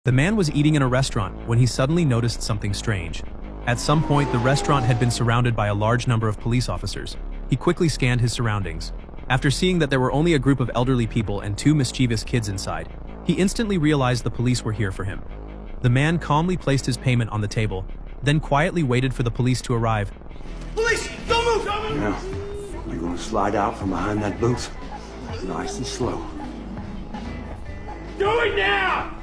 The man was eating in a restaurant when he suddenly noticed something strange. At some point, the restaurant had been surrounded by a large number of police officers. He quickly scanned his surroundings. After seeing that there were only a group of elderly people and two mischievous kids inside, he instantly realized the police were here for him. The man calmly placed his payment on the table, then quietly waited for the police to arrive. Police! Don't move! Don't move! Now, you're gonna slide out from behind that booth, nice and slow. Do it now!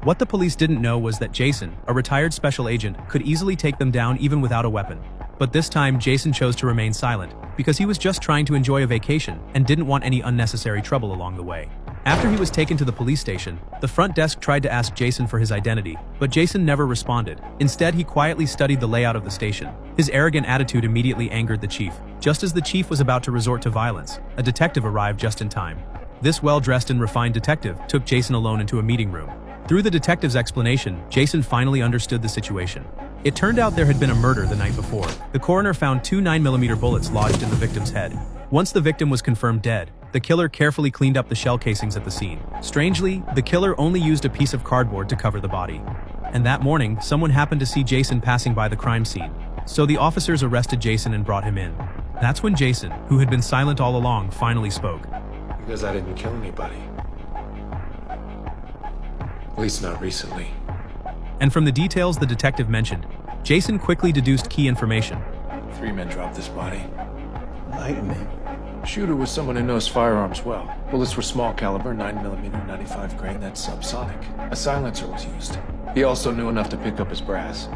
What the police didn't know was that Jason, a retired special agent, could easily take them down even without a weapon. But this time, Jason chose to remain silent, because he was just trying to enjoy a vacation and didn't want any unnecessary trouble along the way. After he was taken to the police station, the front desk tried to ask Jason for his identity, but Jason never responded. Instead, he quietly studied the layout of the station. His arrogant attitude immediately angered the chief. Just as the chief was about to resort to violence, a detective arrived just in time. This well-dressed and refined detective took Jason alone into a meeting room. Through the detective's explanation, Jason finally understood the situation. It turned out there had been a murder the night before. The coroner found two 9mm bullets lodged in the victim's head. Once the victim was confirmed dead, the killer carefully cleaned up the shell casings at the scene. Strangely, the killer only used a piece of cardboard to cover the body. And that morning, someone happened to see Jason passing by the crime scene. So the officers arrested Jason and brought him in. That's when Jason, who had been silent all along, finally spoke. Because I didn't kill anybody. At least not recently. And from the details the detective mentioned, Jason quickly deduced key information. 3 men dropped this body. Lighten me. Shooter was someone who knows firearms well. Bullets were small caliber, 9mm, 95 grain, that's subsonic. A silencer was used. He also knew enough to pick up his brass.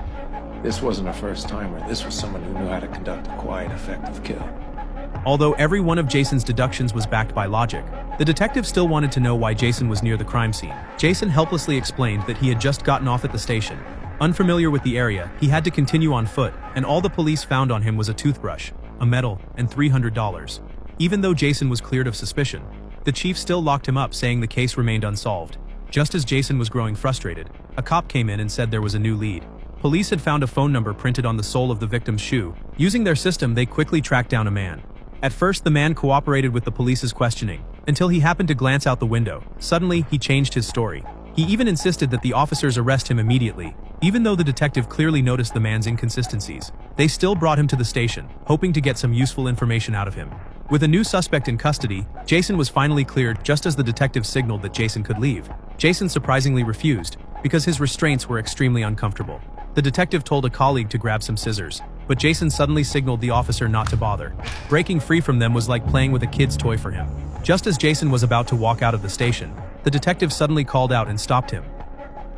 This wasn't a first-timer. This was someone who knew how to conduct a quiet, effective kill. Although every one of Jason's deductions was backed by logic, the detective still wanted to know why Jason was near the crime scene. Jason helplessly explained that he had just gotten off at the station. Unfamiliar with the area, he had to continue on foot, and all the police found on him was a toothbrush, a medal, and $300. Even though Jason was cleared of suspicion, the chief still locked him up, saying the case remained unsolved. Just as Jason was growing frustrated, a cop came in and said there was a new lead. Police had found a phone number printed on the sole of the victim's shoe. Using their system, they quickly tracked down a man. At first, the man cooperated with the police's questioning, until he happened to glance out the window. Suddenly, he changed his story. He even insisted that the officers arrest him immediately. Even though the detective clearly noticed the man's inconsistencies, they still brought him to the station, hoping to get some useful information out of him. With a new suspect in custody, Jason was finally cleared just as the detective signaled that Jason could leave. Jason surprisingly refused, because his restraints were extremely uncomfortable. The detective told a colleague to grab some scissors, but Jason suddenly signaled the officer not to bother. Breaking free from them was like playing with a kid's toy for him. Just as Jason was about to walk out of the station, the detective suddenly called out and stopped him.